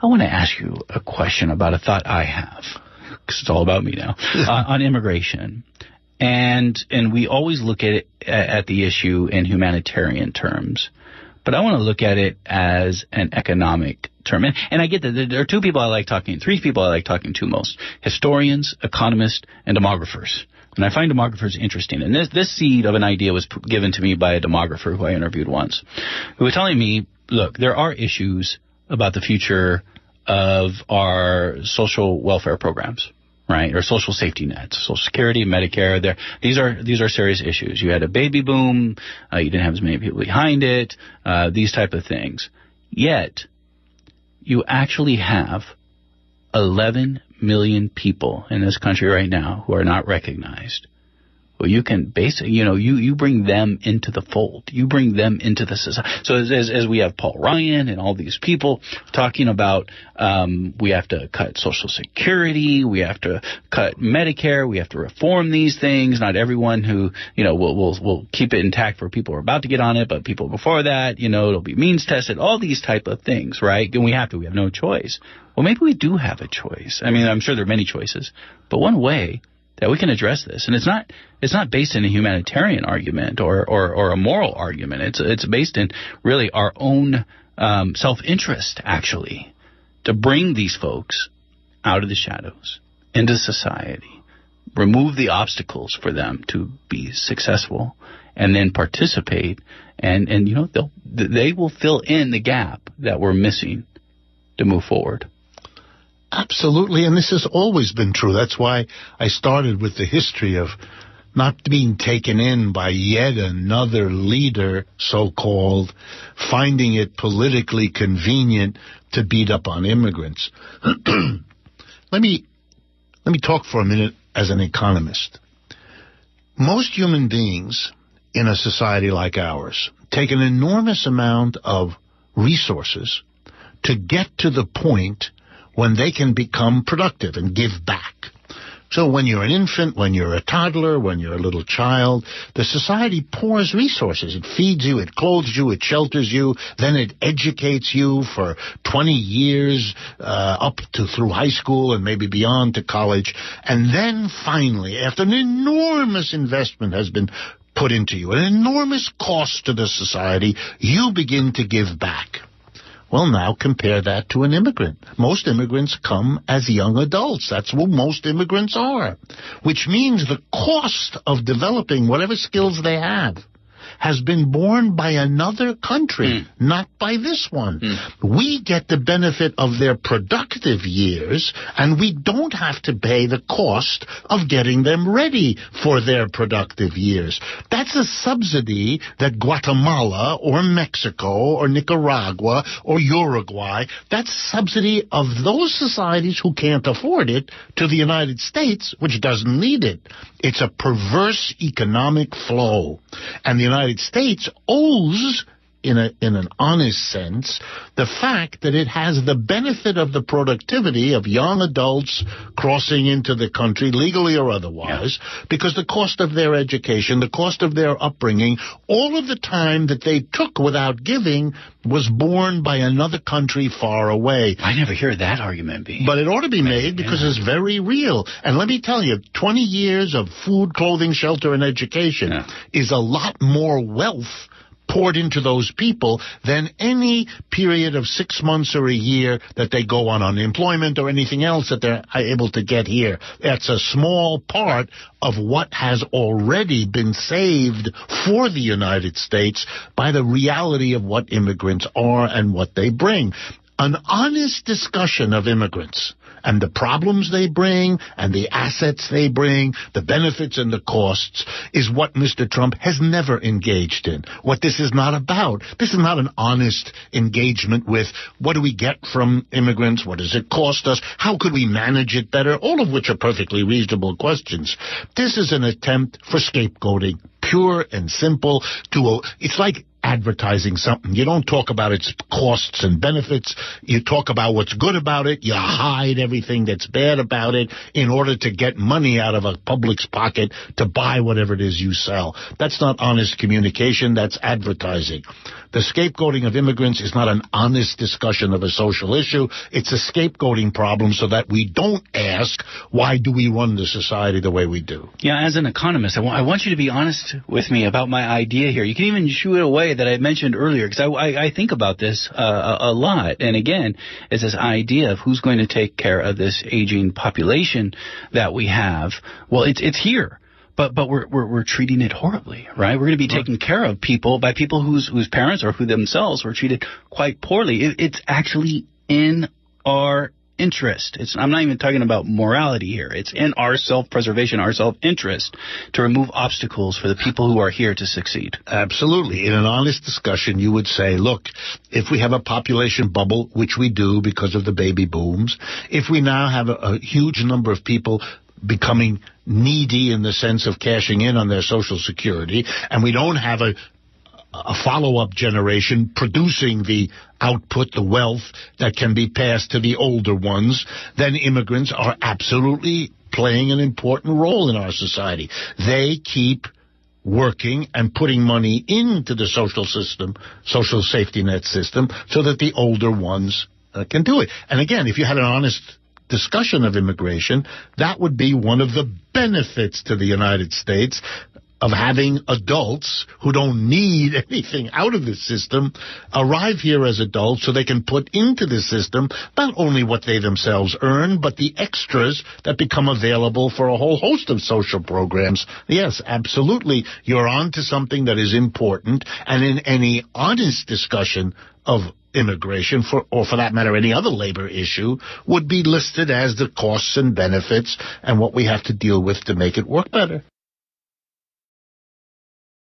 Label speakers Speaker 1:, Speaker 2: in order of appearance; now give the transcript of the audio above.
Speaker 1: I want to ask you a question about a thought I have, because it's all about me now, on immigration. And we always look at it, at the issue in humanitarian terms. But I want to look at it as an economic term. And I get that there are three people I like talking to most: historians, economists, and demographers. And I find demographers interesting. And this seed of an idea was given to me by a demographer who I interviewed once, who was telling me, look, there are issues about the future of our social welfare programs, right, or social safety nets, Social Security, Medicare. These are serious issues. You had a baby boom. You didn't have as many people behind it. These type of things. Yet, you actually have 11 million people in this country right now who are not recognized. Well, you can basically, you bring them into the fold. You bring them into the society. So as we have Paul Ryan and all these people talking about, we have to cut Social Security, we have to cut Medicare, we have to reform these things. Not everyone who, will keep it intact for people who are about to get on it, but people before that, it'll be means tested, all these type of things, right? And we have no choice. Well, maybe we do have a choice. I mean, I'm sure there are many choices, but one way that we can address this, and it's not based in a humanitarian argument or a moral argument. It's based in really our own self-interest, actually, to bring these folks out of the shadows into society, remove the obstacles for them to be successful, and then participate, and they will fill in the gap that we're missing to move forward.
Speaker 2: Absolutely, and this has always been true. That's why I started with the history of not being taken in by yet another leader, so-called, finding it politically convenient to beat up on immigrants. Let me talk for a minute as an economist. Most human beings in a society like ours take an enormous amount of resources to get to the point when they can become productive and give back. So when you're an infant, when you're a toddler, when you're a little child, the society pours resources. It feeds you, it clothes you, it shelters you, then it educates you for 20 years up to through high school and maybe beyond to college. And then finally, after an enormous investment has been put into you, an enormous cost to the society, you begin to give back. Well, now compare that to an immigrant. Most immigrants come as young adults. That's what most immigrants are, which means the cost of developing whatever skills they have has been borne by another country, not by this one. We get the benefit of their productive years, and we don't have to pay the cost of getting them ready for their productive years. That's a subsidy that Guatemala or Mexico or Nicaragua or Uruguay, that's subsidy of those societies who can't afford it to the United States, which doesn't need it. It's a perverse economic flow. And the United States owes, in an honest sense, the fact that it has the benefit of the productivity of young adults crossing into the country, legally or otherwise, because the cost of their education, the cost of their upbringing, all of the time that they took without giving was borne by another country far away.
Speaker 1: I never hear that argument being.
Speaker 2: But it ought to be made because it's very real. And let me tell you, 20 years of food, clothing, shelter, and education is a lot more wealth poured into those people than any period of 6 months or a year that they go on unemployment or anything else that they're able to get here. That's a small part of what has already been saved for the United States by the reality of what immigrants are and what they bring. An honest discussion of immigrants and the problems they bring and the assets they bring, the benefits and the costs, is what Mr. Trump has never engaged in. What this is not about. This is not an honest engagement with what do we get from immigrants, what does it cost us, how could we manage it better, all of which are perfectly reasonable questions. This is an attempt for scapegoating, pure and simple. It's like advertising something. You don't talk about its costs and benefits. You talk about what's good about it. You hide everything that's bad about it in order to get money out of a public's pocket to buy whatever it is you sell. That's not honest communication. That's advertising. The scapegoating of immigrants is not an honest discussion of a social issue. It's a scapegoating problem so that we don't ask, why do we run the society the way we do?
Speaker 1: Yeah, as an economist, I want you to be honest with me about my idea here. You can even shoo it away that I mentioned earlier, because I think about this a lot. And again, it's this idea of who's going to take care of this aging population that we have. Well, it's here. But we're treating it horribly, right? We're going to be taking care of by people whose parents or who themselves were treated quite poorly. It's actually in our interest. I'm not even talking about morality here. It's in our self-preservation, our self-interest to remove obstacles for the people who are here to succeed.
Speaker 2: Absolutely. In an honest discussion, you would say, look, if we have a population bubble, which we do because of the baby booms, if we now have a huge number of people becoming needy in the sense of cashing in on their Social Security, and we don't have a follow-up generation producing the output, the wealth that can be passed to the older ones, then immigrants are absolutely playing an important role in our society. They keep working and putting money into the social system, social safety net system, so that the older ones can do it. And again, if you had an honest discussion of immigration, that would be one of the benefits to the United States of having adults who don't need anything out of the system arrive here as adults so they can put into the system not only what they themselves earn, but the extras that become available for a whole host of social programs. Yes, absolutely. You're on to something that is important, and in any honest discussion of immigration, or for that matter, any other labor issue, would be listed as the costs and benefits and what we have to deal with to make it work better.